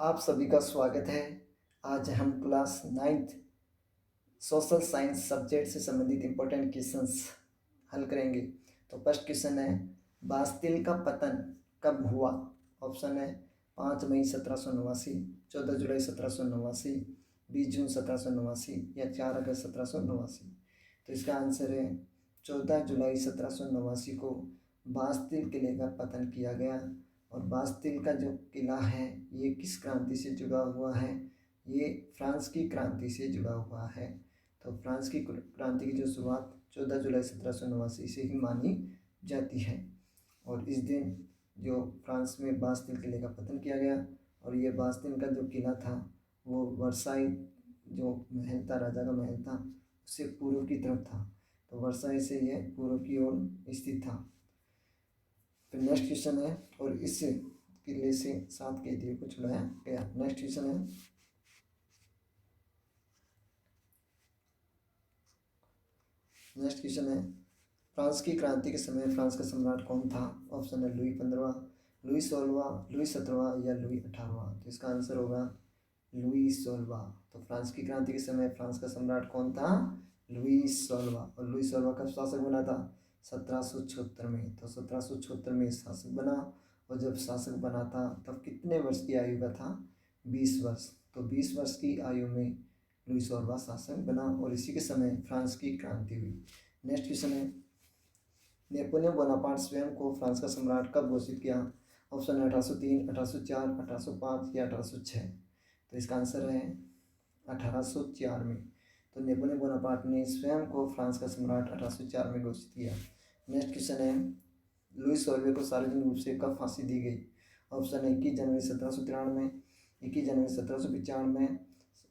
आप सभी का स्वागत है। आज हम class 9th social science subject से संबंधित इम्पोर्टेंट क्वेश्चंस हल करेंगे। तो फर्स्ट क्वेश्चन है, बास्तिल का पतन कब हुआ? ऑप्शन है 5 मई 1789, 14 जुलाई 1789, 20 जून 1789 या 4 अगस्त 1789। तो इसका आंसर है 14 जुलाई 1789 को बास्तिल किले का पतन किया गया। और बास्तिल का जो किला है ये किस क्रांति से जुड़ा हुआ है? ये फ्रांस की क्रांति से जुड़ा हुआ है। तो फ्रांस की क्रांति की जो शुरुआत 14 जुलाई 1789 से ही मानी जाती है। और इस दिन जो फ्रांस में बास्तिल किले का पतन किया गया। और ये बास्तिल का जो किला था वो वर्साई जो महल था, राजा का महल था, उससे पूर्व की तरफ था। तो वर्साई से यह पूर्व की ओर स्थित था। फिर नेक्स्ट क्वेश्चन है, और इस किले से 7 कैदियों को छुड़ाया गया। नेक्स्ट क्वेश्चन है, फ्रांस की क्रांति के समय फ्रांस का सम्राट कौन था? ऑप्शन है लुई 15, लुई 16, लुई 17 या लुई 18। तो इसका आंसर होगा लुई 16। तो फ्रांस की क्रांति के समय फ्रांस का सम्राट कौन था? लुई 16। और लुई 16 कब शासक बना था? 1776 में। तो 1776 में शासक बना। और जब शासक बना था तब कितने वर्ष की आयु का था? 20 वर्ष। तो 20 वर्ष की आयु में लुई 16 शासक बना और इसी के समय फ्रांस की क्रांति हुई। नेक्स्ट क्वेश्चन है, नेपोलियन बोनापार्ट स्वयं को फ्रांस का सम्राट कब घोषित किया? ऑप्शन है 1803, 1804, 1805 या 1806। तो इसका आंसर है 1804 में। तो नेपोलियन बोनापार्ट ने स्वयं को फ्रांस का सम्राट 1804 में घोषित किया। नेक्स्ट क्वेश्चन है, लुई 16 को सार्वजनिक रूप से कब फांसी दी गई? ऑप्शन है 21 जनवरी 1793, 21 जनवरी 1795,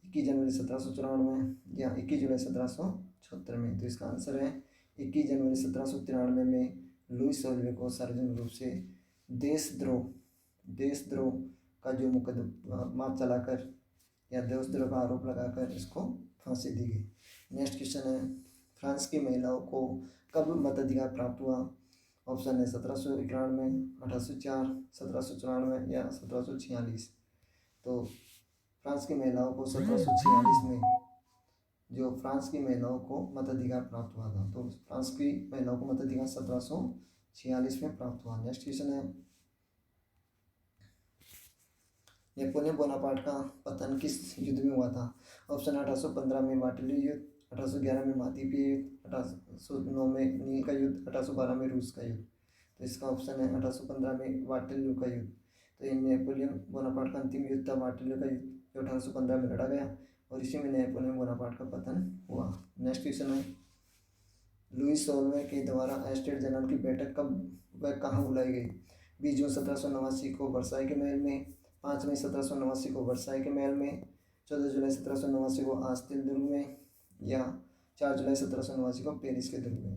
21 जनवरी 1794 या 21 जुलाई 1776 में। तो इसका आंसर है 21 जनवरी 1793 में लुई 16 को सार्वजनिक रूप से देशद्रोह का जो मुकदमा चलाकर या देशद्रोह का आरोप लगाकर इसको फांसी दी गई। नेक्स्ट क्वेश्चन है, फ्रांस की महिलाओं को कब मताधिकार प्राप्त हुआ? ऑप्शन है 1791, 1804, 1794 या 1746। तो फ्रांस की महिलाओं को 1746 में जो फ्रांस की महिलाओं को मताधिकार प्राप्त हुआ था। तो फ्रांस की महिलाओं को मताधिकार 1746 में प्राप्त हुआ। नेक्स्ट क्वेश्चन है, नेपोलियन बोनापार्ट का पतन किस युद्ध में हुआ था? ऑप्शन 1815 में वाटरलू युद्ध, 1811 में मातीपी युद्ध, 1809 में नील का युद्ध, 1812 में रूस का युद्ध। तो इसका ऑप्शन है 1815 में वाटरलू का युद्ध। तो ये नेपोलियन बोनापार्ट का अंतिम युद्ध था, वाटरलू का युद्ध, जो 1815 में लड़ा गया और इसी में नेपोलियन बोनापार्ट का पतन हुआ। नेक्स्ट क्वेश्चन है, लुई 16 के द्वारा एस्टेट जनरल की बैठक कब व कहाँ बुलाई गई? 20 जून 1789 को वर्साई के महल में, 5 मई 1789 को वर्साई के महल में, 14 जुलाई 1789 को आस्तिल दुर्ग में या 4 जुलाई 1789 को पेरिस के दुर्ग में।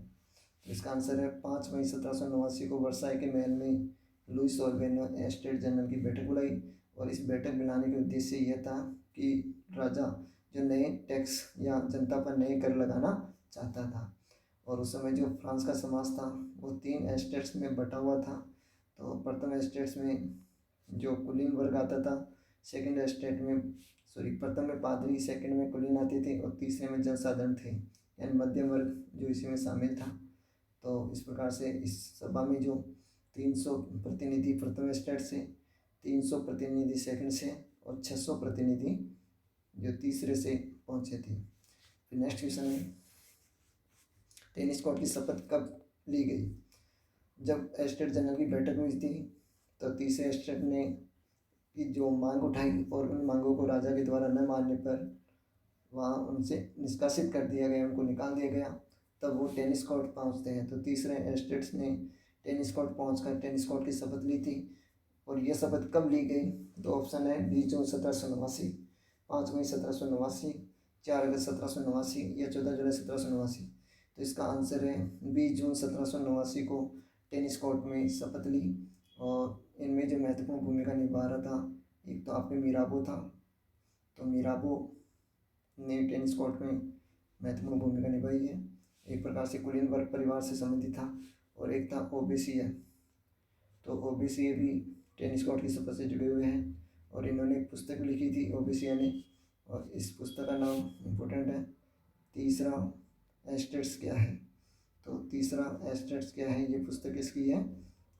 तो इसका आंसर है 5 मई 1789 को वर्साई के महल में लुई 16 ने एस्टेट जनरल की बैठक बुलाई। और इस बैठक बुलाने के उद्देश्य यह था कि राजा जो नए टैक्स या जनता पर नए कर लगाना चाहता था। और उस समय जो फ्रांस का समाज था वो 3 एस्टेट्स में बटा हुआ था। तो प्रथम एस्टेट्स में जो कुलीन वर्ग आता था, सेकंड एस्टेट में प्रथम में पादरी, सेकंड में कुलीन आते थे और तीसरे में जनसाधारण थे, यानी मध्यम वर्ग जो इसी में शामिल था। तो इस प्रकार से इस सभा में जो 300 प्रतिनिधि प्रथम एस्टेट से, 300 प्रतिनिधि सेकंड से और 600 प्रतिनिधि जो तीसरे से पहुँचे थे। फिर नेक्स्ट क्वेश्चन है, टेनिस कोर्ट की शपथ कब ली गई? जब एस्टेट जनरल की बैठक हुई थी तो तीसरे एस्टेट ने की जो मांग उठाई और उन मांगों को राजा के द्वारा न मानने पर वहाँ उनसे निष्कासित कर दिया गया, उनको निकाल दिया गया। तब वो टेनिस कोर्ट पहुँचते हैं। तो तीसरे एस्टेट्स ने टेनिस कोर्ट पहुँचकर टेनिस कोर्ट की शपथ ली थी। और यह शपथ कब ली गई? तो ऑप्शन है 20 जून 1789, 5 मई 1789, 4 अगस्त 1789 या 14 जुलाई 1789। तो इसका आंसर है 20 जून 1789 को टेनिस कोर्ट में शपथ ली। और इनमें जो महत्वपूर्ण भूमिका निभा रहा था, एक तो आपके मिराबो था, तो मिराबो ने टेनिस कोर्ट में महत्वपूर्ण भूमिका निभाई है, एक प्रकार से कुलीन वर्ग परिवार से संबंधित था। और एक था ओबेसिया, तो ओबेसिया भी टेनिस कोर्ट की शपथ से जुड़े हुए हैं। और इन्होंने एक पुस्तक लिखी थी ओबेसिया ने, और इस पुस्तक का नाम इम्पोर्टेंट है। तीसरा एस्टेट्स क्या है, तो तीसरा एस्टेट्स क्या है, ये पुस्तक किसकी है,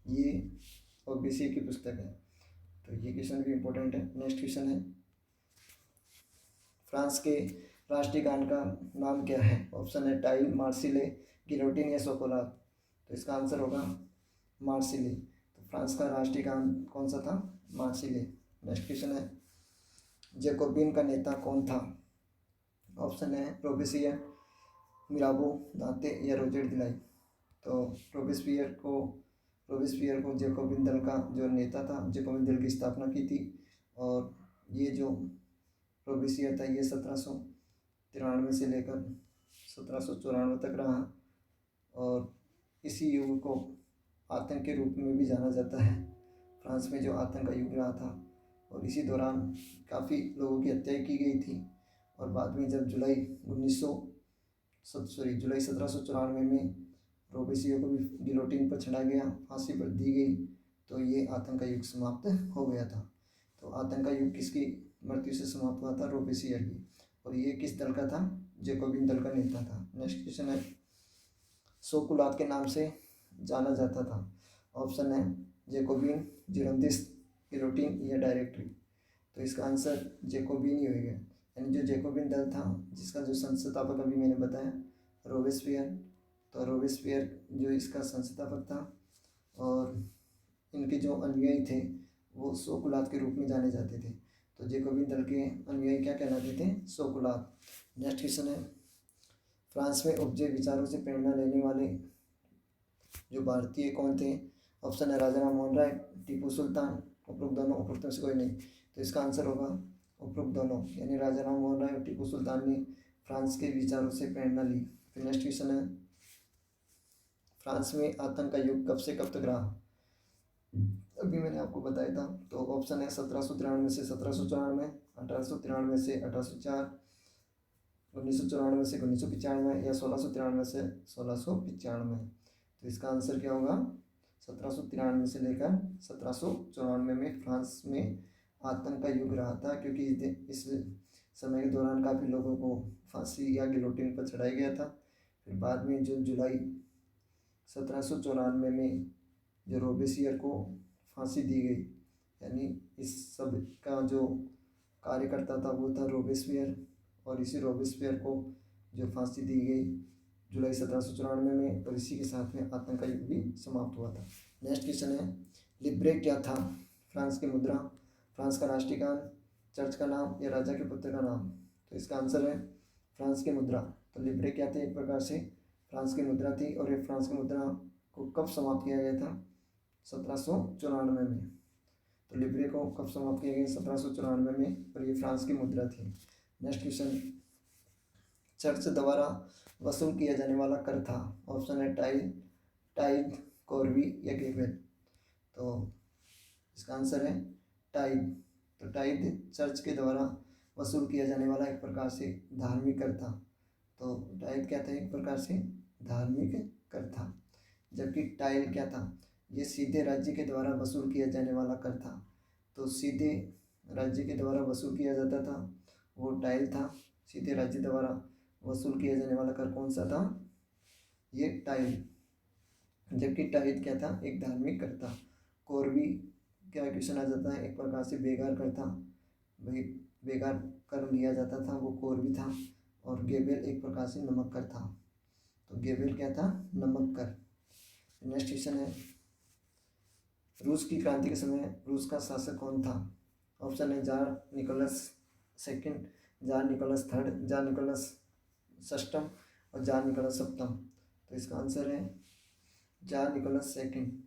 ये ओबेसिया की पुस्तक है। तो ये क्वेश्चन भी इम्पोर्टेंट है। नेक्स्ट क्वेश्चन है, फ्रांस के राष्ट्रीय गान का नाम क्या है। ऑप्शन है टाइल, मार्सिले, गिलोटिन या सोकोलात। तो इसका आंसर होगा मार्सिले। तो फ्रांस का राष्ट्रीय गान कौन सा था, मार्सिले। नेक्स्ट क्वेश्चन है, जैकोबिन का नेता कौन था। ऑप्शन है रोबेसियर, मिराबो, दांते या रोजेट दिलाई। तो रोबेस्पियर को जैकोबिन दल का जो नेता था, जैकोबिन दल की स्थापना की थी। और ये जो रोबेस्पियर था ये 1793 से लेकर 1794 तक रहा। और इसी युग को आतंक के रूप में भी जाना जाता है। फ्रांस में जो आतंक का युग रहा था, और इसी दौरान काफ़ी लोगों की हत्या की गई थी। और बाद में जब जुलाई 1794 में रोबेसियर को भी गिलोटिन पर चढ़ाया गया, फांसी पर दी गई, तो ये आतंक का युग समाप्त हो गया था। तो आतंक का युग किसकी मृत्यु से समाप्त हुआ था, रोबेसियर की। और ये किस दल का था, जैकोबिन दल का नेता था। नेक्स्ट क्वेश्चन है, सोकुलात के नाम से जाना जाता था। ऑप्शन है जैकोबिन, जिरोंदिस्ट, गिलोटिन या डायरेक्टरी। तो इसका आंसर जैकोबिन ही होगा। यानी जो जैकोबिन दल था, जिसका जो संस्थापक अभी मैंने बताया रोबेस्पियर, तो रोबेस्पियर जो इसका संस्थापक था, और इनके जो अनुयायी थे वो सोकुलात के रूप में जाने जाते थे। तो जैकोबिन दल के अनुयायी क्या कहलाते थे, सोकुलात। नेक्स्ट क्वेश्चन है, फ्रांस में उपजे विचारों से प्रेरणा लेने वाले जो भारतीय कौन थे। ऑप्शन है राजा राम मोहन राय, टीपू सुल्तान, उपरोक्त दोनों, उपरोक्त में से कोई नहीं। तो इसका आंसर होगा उपरोक्त दोनों, यानी राजा राम मोहन राय और टीपू सुल्तान ने फ्रांस के विचारों से प्रेरणा ली। फिर नेक्स्ट क्वेश्चन है, फ्रांस में आतंक का युग कब से कब तक रहा। अभी मैंने आपको बताया था। तो ऑप्शन है 1793 से 1794, 1893 से 1804, 1994 से 1995 या 1693 से 1695। तो इसका आंसर क्या होगा, 1793 से लेकर 1794 में फ्रांस में आतंक का युग रहा था, क्योंकि इस समय के दौरान काफ़ी लोगों को फांसी या गिलोटिन पर चढ़ाया गया था। फिर बाद में जो जुलाई 1794 में जो रोबेसियर को फांसी दी गई, यानी इस सब का जो कार्यकर्ता था वो था रोबेस्पियर, और इसी रोबेस्पियर को जो फांसी दी गई जुलाई 1794 में, और इसी के साथ में आतंक का युग भी समाप्त हुआ था। नेक्स्ट क्वेश्चन है, लिब्रे क्या था, फ्रांस की मुद्रा, फ्रांस का राष्ट्रीय गान, चर्च का नाम या राजा के पुत्र का नाम। तो इसका आंसर है फ्रांस की मुद्रा। तो लिब्रे क्या थे, एक प्रकार से फ्रांस की मुद्रा थी। और ये फ्रांस की मुद्रा को कब समाप्त किया गया था, 1794 में। तो लिब्रे को कब समाप्त किया गया, 1794 में, और ये फ्रांस की मुद्रा थी। नेक्स्ट क्वेश्चन, चर्च द्वारा वसूल किया जाने वाला कर था। ऑप्शन है टाइद, कॉर्वी या गेबेल। तो इसका आंसर है टाइद। तो टाइद चर्च के द्वारा वसूल किया जाने वाला एक प्रकार से धार्मिक कर था। तो टाइद क्या था, एक प्रकार से धार्मिक कर था। जबकि टाइल क्या था, ये सीधे राज्य के द्वारा वसूल किया जाने वाला कर था। तो सीधे राज्य के द्वारा वसूल किया जाता था वो टाइल था। सीधे राज्य द्वारा वसूल किया जाने वाला कर कौन सा था, ये टाइल। जबकि टाइल क्या था, एक धार्मिक कर था। कॉर्वी क्या क्वेश्चन आ जाता है, एक प्रकार से बेगार कर था, भाई बेगार कर लिया जाता था, वो कॉर्वी था। और गेबेल एक प्रकार से नमक कर था। तो गेबेल क्या था, नमक कर। नेक्स्ट क्वेश्चन है, रूस की क्रांति के समय रूस का शासक कौन था। ऑप्शन है tsar Nicholas second, tsar Nicholas third, tsar Nicholas षष्टम और जार निकोलस सप्तम। तो इसका आंसर है जार निकोलस सेकंड।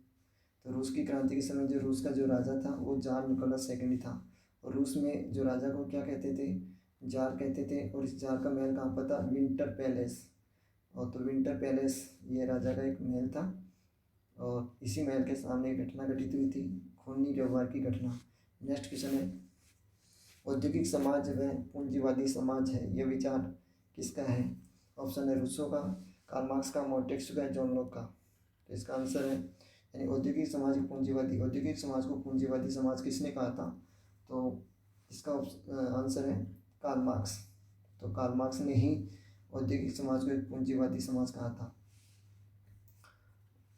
तो रूस की क्रांति के समय जो रूस का जो राजा था वो जार निकोलस सेकंड ही था। और रूस में जो राजा को क्या कहते थे, जार कहते थे। और इस जार का महल कहाँ पर था, विंटर पैलेस। और तो विंटर पैलेस ये राजा का एक महल था, और इसी महल के सामने एक घटना घटित हुई थी, खूनी व्यवहार की घटना। नेक्स्ट क्वेश्चन है, औद्योगिक समाज व पूंजीवादी समाज है, यह विचार किसका है। ऑप्शन है रूसो का, कार्ल मार्क्स का, मोंटेस्क्यू का, जॉन लॉक का। तो इसका आंसर है, यानी औद्योगिक समाज पूंजीवादी, औद्योगिक समाज को पूंजीवादी समाज किसने कहा था, तो इसका आंसर है कार्ल मार्क्स। तो कार्ल मार्क्स ने ही औद्योगिक समाज को एक पूंजीवादी समाज कहा था।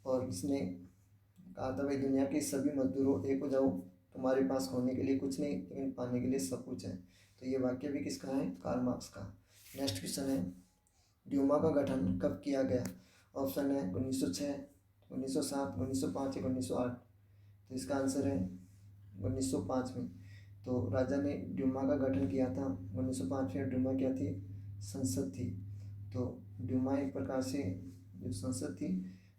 और इसने कहा था भाई दुनिया के सभी मजदूरों एक हो जाओ, तुम्हारे पास होने के लिए कुछ नहीं लेकिन पाने के लिए सब कुछ है। तो ये वाक्य भी किसका है? कार्ल मार्क्स का। नेक्स्ट क्वेश्चन है ड्यूमा का गठन कब किया गया? ऑप्शन है 1906, 1907, 1905 या 1908। तो इसका आंसर है 1905 में। तो राजा ने ड्यूमा का गठन किया था 1905 में। ड्यूमा क्या थी? संसद थी। तो ड्यूमा एक प्रकार से जो संसद थी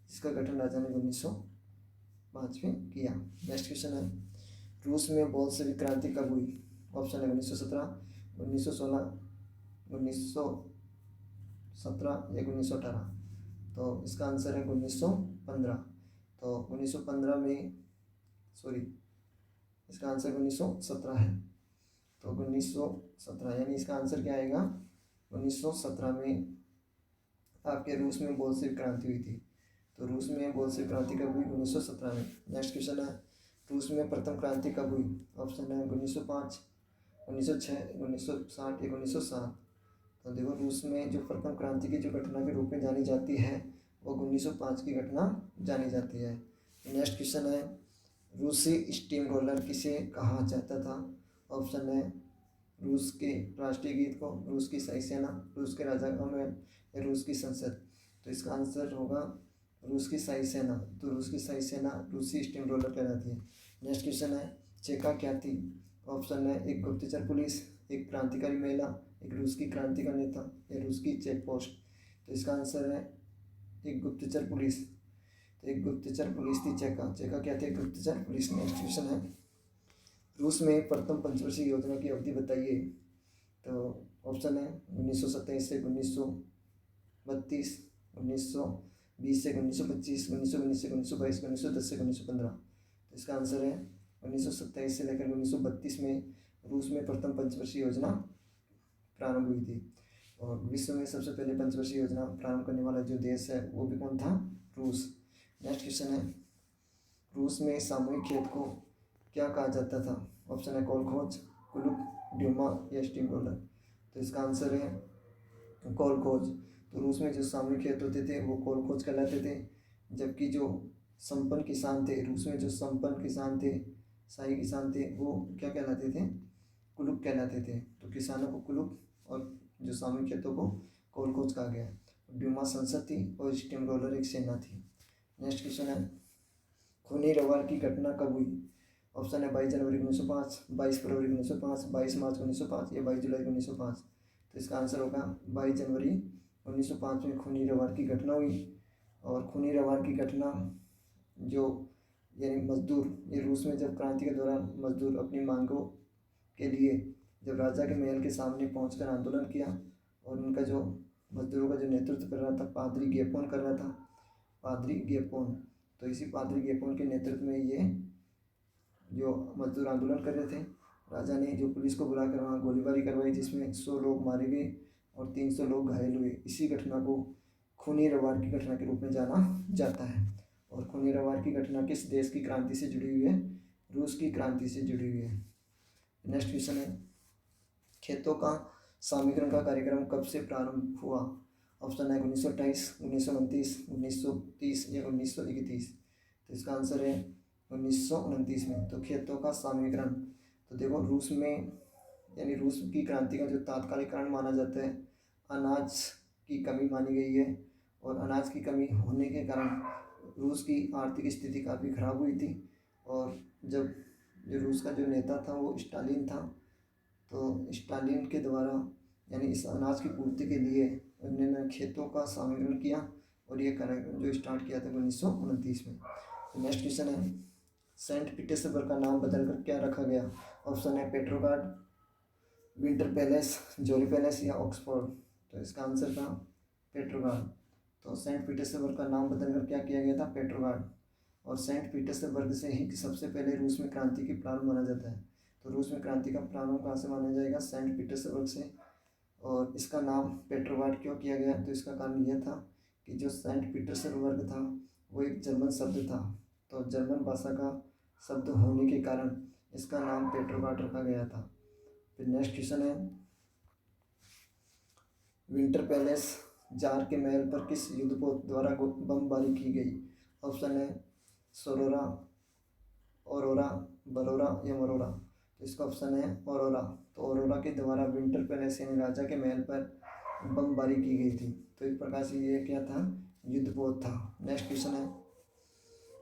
जिसका गठन राजा ने 1905 में किया। नेक्स्ट क्वेश्चन है रूस में बोल्शेविक क्रांति कब हुई? ऑप्शन है 1917, 1916, 1917 या 1918। तो इसका आंसर है 1915। तो 1915 में इसका आंसर 1917 है। तो 1917 यानी इसका आंसर क्या आएगा? 1917 में आपके रूस में बोल्शेविक क्रांति हुई थी। तो रूस में बोल्शेविक क्रांति कब हुई? 1917 में। नेक्स्ट क्वेश्चन है रूस में प्रथम क्रांति कब हुई? ऑप्शन है 1905, 1906, 1960 या 1907। तो देखो रूस में जो प्रथम क्रांति की जो घटना के रूप में जानी जाती है वो 1905 की घटना जानी जाती है। नेक्स्ट क्वेश्चन है रूसी स्टीम रोलर किसे कहा जाता था? ऑप्शन है रूस के राष्ट्रीय गीत को, रूस की शाही सेना, रूस के राजा का महल या रूस की संसद। तो इसका आंसर होगा रूस की शाही सेना। तो रूस की शाही सेना रूसी स्टीम रोलर कहलाती है। नेक्स्ट क्वेश्चन है चेका क्या थी? ऑप्शन है एक गुप्तचर पुलिस, एक क्रांतिकारी महिला, एक रूस की क्रांति का नेता या रूस की चेक पोस्ट। तो इसका आंसर है एक गुप्तचर पुलिस। तो एक गुप्तचर पुलिस थी चेका। चेका क्या थी? गुप्तचर पुलिस। नेक्स्ट क्वेश्चन है रूस में प्रथम पंचवर्षीय योजना की अवधि बताइए। तो ऑप्शन है 1927 से 1932, 1920 से 1925, 1919 से 1922, 1910 से 1915। तो इसका आंसर है 1927 से लेकर 1932 में रूस में प्रथम पंचवर्षीय योजना प्रारंभ हुई थी। और विश्व में सबसे पहले पंचवर्षीय योजना प्रारंभ करने वाला जो देश है वो भी कौन था? रूस। नेक्स्ट क्वेश्चन है रूस में सामूहिक खेत को क्या कहा जाता था? ऑप्शन है कोलखोज, कुलुप, ड्यूमा या स्टीम रोलर। तो इसका आंसर है कोलखोज। तो रूस में जो सामूहिक खेत होते थे वो कोलखोज कहलाते थे, जबकि जो संपन्न किसान थे रूस में, जो संपन्न किसान थे, शाही किसान थे, वो क्या कहलाते थे? कुलुप कहलाते थे। तो किसानों को कुलुप और जो सामूहिक खेतों को कोलखोज कहा गया। ड्यूमा संसद थी और स्टीम रोलर एक सेना थी। नेक्स्ट क्वेश्चन है खूनी रवार की घटना कब हुई? ऑप्शन है 22 जनवरी 1905, 22 फरवरी 1905, 22 मार्च 1905 या 22 जुलाई 1905। तो इसका आंसर होगा 22 जनवरी 1905 में खूनी रवार की घटना हुई। और खूनी रवार की घटना जो यानी मजदूर, ये रूस में जब क्रांति के दौरान मजदूर अपनी मांगों के लिए जब राजा के महल के सामने पहुंचकर आंदोलन किया और उनका जो मजदूरों का जो नेतृत्व कर रहा था पादरी गेपोन कर रहा था, पादरी गेपोन। तो इसी पादरी गेपोन के नेतृत्व में ये जो मजदूर आंदोलन कर रहे थे, राजा ने जो पुलिस को बुलाकर वहाँ गोलीबारी करवाई जिसमें 100 लोग मारे गए और 300 लोग घायल हुए। इसी घटना को खूनी रवार की घटना के रूप में जाना जाता है। और खूनी रवार की घटना किस देश की क्रांति से जुड़ी हुई है? रूस की क्रांति से जुड़ी हुई है। नेक्स्ट क्वेश्चन है खेतों का सामीकरण का कार्यक्रम कब से प्रारंभ हुआ? ऑप्शन है 1928, 1929, 1930 या 1931। तो इसका आंसर है 1929 में। तो खेतों का सामीकरण, तो देखो रूस में यानी रूस की क्रांति का जो तात्कालिक कारण माना जाता है अनाज की कमी मानी गई है। और अनाज की कमी होने के कारण रूस की आर्थिक स्थिति काफ़ी खराब हुई थी। और जब जो रूस का जो नेता था वो स्टालिन था, तो स्टालिन के द्वारा यानी इस अनाज की पूर्ति के लिए उन्होंने खेतों का सामीकरण किया और ये कार्यक्रम जो स्टार्ट किया था 1929 में। तो नेक्स्ट क्वेश्चन है सेंट पीटर्सबर्ग का नाम बदलकर क्या रखा गया? ऑप्शन है पेट्रोग्राड, विंटर पैलेस, जोली पैलेस या ऑक्सफोर्ड। तो इसका आंसर था पेट्रोग्राड। तो सेंट पीटर्सबर्ग का नाम बदलकर क्या किया गया था? पेट्रोग्राड। और सेंट पीटर्सबर्ग से ही सबसे पहले रूस में क्रांति की प्रारंभ माना जाता है। तो रूस में क्रांति का प्रारंभ कहाँ से माना जाएगा? सेंट पीटर्सबर्ग से। और इसका नाम पेट्रोग्राड क्यों किया गया? तो इसका कारण यह था कि जो सेंट पीटर्सबर्ग था वो एक जर्मन शब्द था। तो जर्मन भाषा का शब्द होने के कारण इसका नाम पेट्रोग्राड रखा गया था। फिर नेक्स्ट क्वेश्चन है, विंटर पैलेस जार के महल पर किस युद्धपोत द्वारा बमबारी की गई? ऑप्शन है सरोरा, औरोरा, बरोरा या मरोरा। तो इसका ऑप्शन है औरोरा। तो औरोरा के द्वारा विंटर पैलेस यानी राजा के महल पर बमबारी की गई थी। तो एक प्रकार से ये क्या था, युद्धपोत था। नेक्स्ट क्वेश्चन है,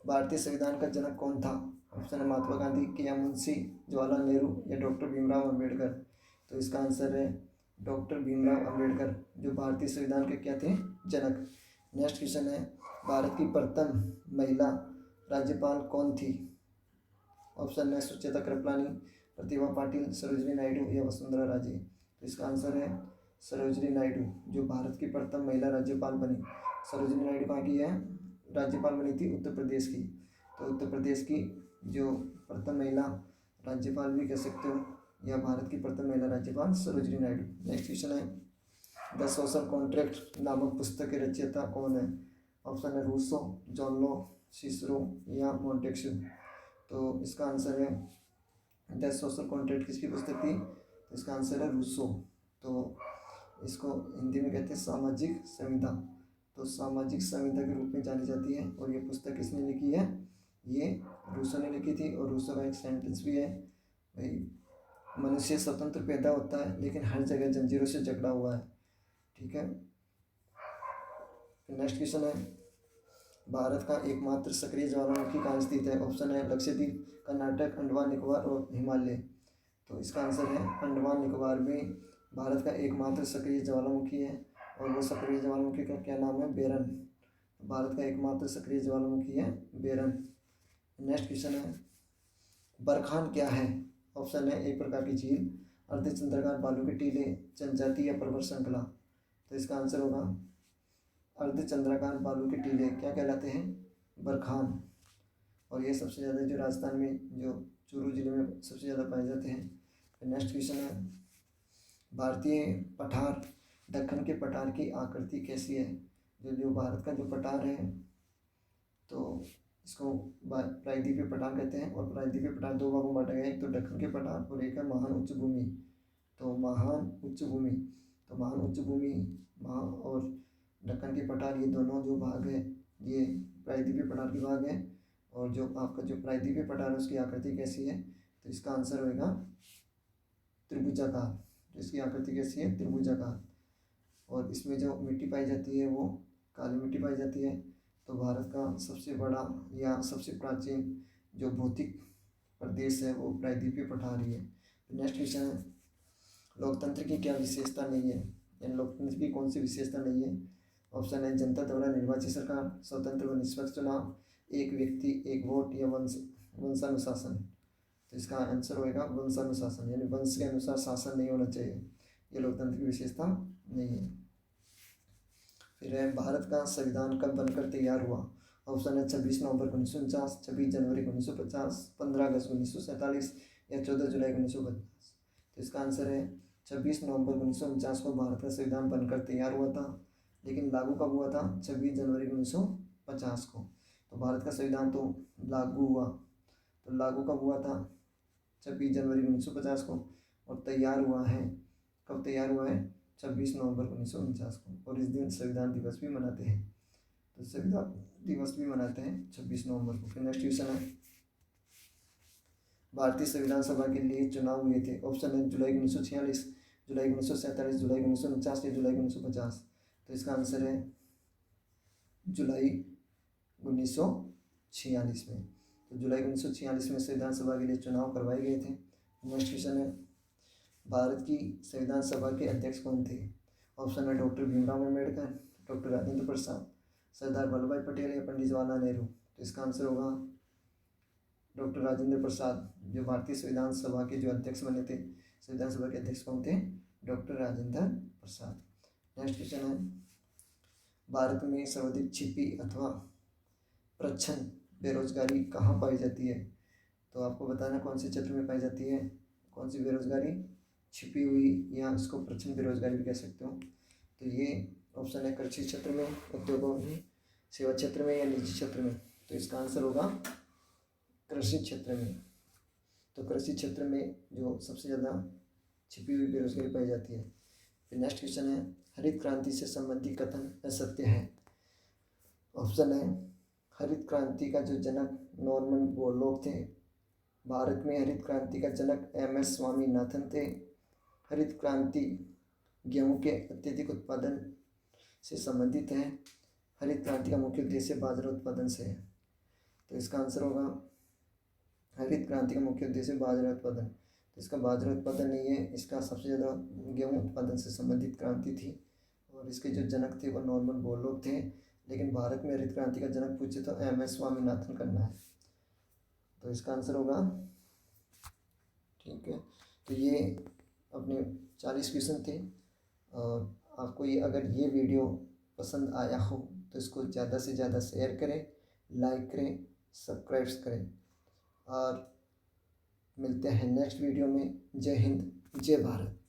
भारतीय संविधान का जनक कौन था? ऑप्शन है महात्मा गांधी, के एम मुंशी, जवाहरलाल नेहरू या डॉक्टर भीमराव अम्बेडकर। तो इसका आंसर है डॉक्टर भीमराव अम्बेडकर, जो भारतीय संविधान के क्या थे, जनक। नेक्स्ट क्वेश्चन है, भारत की प्रथम महिला राज्यपाल कौन थी? ऑप्शन है सुचेता कृपलानी, प्रतिभा पाटिल, सरोजिनी नायडू या वसुंधरा राजे। तो इसका आंसर है सरोजिनी नायडू, जो भारत की प्रथम महिला राज्यपाल बनी। सरोजिनी नायडू कहाँ की है, राज्यपाल बनी थी उत्तर प्रदेश की। तो उत्तर प्रदेश की जो प्रथम महिला राज्यपाल भी कह सकते हो, या भारत की प्रथम महिला राज्यपाल सरोजिनी नायडू। नेक्स्ट क्वेश्चन है, द सोशल कॉन्ट्रैक्ट नामक पुस्तक के रचयिता कौन है? ऑप्शन है रूसो, जॉन लो, सिसरो या मोंटेस्क्यू। तो इसका आंसर है द सोशल कॉन्ट्रैक्ट किसकी पुस्तक थी? तो इसका आंसर है रूसो। तो इसको हिंदी में कहते हैं सामाजिक संहिता। तो सामाजिक संहिता के रूप में जानी जाती है। और ये पुस्तक किसने लिखी है? ये रूसो ने लिखी थी। और रूसो का एक सेंटेंस भी है, भाई मनुष्य स्वतंत्र पैदा होता है लेकिन हर जगह जंजीरों से जकड़ा हुआ है। ठीक है। नेक्स्ट क्वेश्चन है, भारत का एकमात्र सक्रिय ज्वालामुखी कहाँ स्थित है? ऑप्शन है लक्षद्वीप, कर्नाटक, अंडमान निकोबार और हिमालय। तो इसका आंसर है अंडमान निकोबार में भारत का एकमात्र सक्रिय ज्वालामुखी है। और वो सक्रिय ज्वालामुखी का क्या नाम है? बेरन। भारत का एकमात्र सक्रिय ज्वालामुखी है बेरन। नेक्स्ट क्वेश्चन है, बरखान क्या है? ऑप्शन है एक प्रकार की झील, अर्धचंद्राकार बालू के टीले, जनजाति या पर्वत श्रृंखला। तो इसका आंसर होगा अर्धचंद्राकार बालू के टीले क्या कहलाते हैं? बरखान। और ये सबसे ज़्यादा जो राजस्थान में जो चूरू जिले में सबसे ज़्यादा पाए जाते हैं। नेक्स्ट क्वेश्चन है, भारतीय पठार दक्कन के पठार की आकृति कैसी है? जो भारत का जो पठार है, तो इसको प्रायद्वीपीय पठार कहते हैं। और प्रायद्वीपीय पठार दो भागों में बांटा गया है, एक तो दक्कन के पठार और एक है महान उच्च भूमि। तो महान उच्च भूमि, तो महान उच्च भूमि और दक्कन के पठार, ये दोनों जो भाग है ये प्रायद्वीपीय पठार के भाग है। और जो आपका जो प्रायद्वीपीय पठार है उसकी आकृति कैसी है? तो इसका आंसर होगा त्रिभुजाकार। तो इसकी आकृति कैसी है? त्रिभुजाकार। और इसमें जो मिट्टी पाई जाती है वो काली मिट्टी पाई जाती है। तो भारत का सबसे बड़ा या सबसे प्राचीन जो भौतिक प्रदेश है वो प्रायद्वीपीय पठार ही है। नेक्स्ट क्वेश्चन है, लोकतंत्र की क्या विशेषता नहीं है? यानी लोकतंत्र की कौन सी विशेषता नहीं है? ऑप्शन है जनता द्वारा निर्वाचित सरकार, स्वतंत्र व निष्पक्ष चुनाव, एक व्यक्ति एक वोट या वंशानुशासन। तो इसका आंसर होगा वंशानुशासन, यानी वंश के अनुसार शासन नहीं होना चाहिए। ये लोकतंत्र की विशेषता नहीं है। फिर है, भारत का संविधान कब बनकर तैयार हुआ? ऑप्शन है 26 नवंबर 1949, 26 जनवरी 1950, 15 अगस्त 1947 या 14 जुलाई 1950। तो इसका आंसर है 26 नवंबर 1949 को भारत का संविधान बनकर तैयार हुआ था। लेकिन लागू कब हुआ था? 26 जनवरी 1950 को। तो भारत का संविधान तो लागू हुआ, तो लागू कब हुआ था? 26 जनवरी 1950 को। और तैयार हुआ है, कब तैयार हुआ है? 26 नवंबर 1949 को। और इस दिन संविधान दिवस भी मनाते हैं। तो संविधान दिवस भी मनाते हैं 26 नवंबर को। फिर नेक्स्ट क्वेश्चन है, भारतीय संविधान सभा के लिए चुनाव हुए थे। ऑप्शन है जुलाई 1946, जुलाई 1947, जुलाई 1949 या जुलाई 1950। तो इसका आंसर है जुलाई 1946 में। तो जुलाई 1946 में संविधान सभा के लिए चुनाव करवाए गए थे। नेक्स्ट क्वेश्चन है, भारत की संविधान सभा के अध्यक्ष कौन थे? ऑप्शन है डॉक्टर भीमराव अम्बेडकर, डॉक्टर राजेंद्र प्रसाद, सरदार वल्लभ भाई पटेल या पंडित जवाहरलाल नेहरू। तो इसका आंसर होगा डॉक्टर राजेंद्र प्रसाद, जो भारतीय संविधान सभा के जो अध्यक्ष बने थे। संविधान सभा के अध्यक्ष कौन थे? Doctor Rajendra Prasad. Next question है, भारत में सर्वाधिक छिपी अथवा प्रच्छन्न बेरोजगारी कहाँ पाई जाती है? तो आपको बताना कौन से क्षेत्र में पाई जाती है, कौन सी बेरोजगारी छिपी हुई, या इसको प्रच्छन्न बेरोजगारी भी कह सकते हो। तो ये ऑप्शन है कृषि क्षेत्र में, उद्योगों में, सेवा क्षेत्र में या निजी क्षेत्र में। तो इसका आंसर होगा कृषि क्षेत्र में। तो कृषि क्षेत्र में जो सबसे ज़्यादा छिपी हुई बेरोजगारी पाई जाती है। फिर नेक्स्ट क्वेश्चन है, हरित क्रांति से संबंधित कथन असत्य है। ऑप्शन है, हरित क्रांति का जो जनक नॉर्मन बोरलॉग थे। भारत में हरित क्रांति का जनक एम.एस. स्वामीनाथन थे। हरित क्रांति गेहूं के अत्यधिक उत्पादन से संबंधित है। हरित क्रांति का मुख्य उद्देश्य बाजरा उत्पादन से है। तो इसका आंसर होगा, हरित क्रांति का मुख्य उद्देश्य बाजरा उत्पादन। तो इसका बाजरा उत्पादन नहीं है, इसका सबसे ज़्यादा गेहूं उत्पादन से संबंधित क्रांति थी और इसके जो जनक थे वो नॉर्मन बोरलॉग थे। लेकिन भारत में हरित क्रांति का जनक पूछे तो एम.एस. स्वामीनाथन करना है। तो इसका आंसर होगा, ठीक है। तो ये अपने 40 क्वेश्चन थे। और आपको ये अगर ये वीडियो पसंद आया हो तो इसको ज़्यादा से ज़्यादा शेयर करें, लाइक करें, सब्सक्राइब करें और मिलते हैं नेक्स्ट वीडियो में। जय हिंद, जय भारत।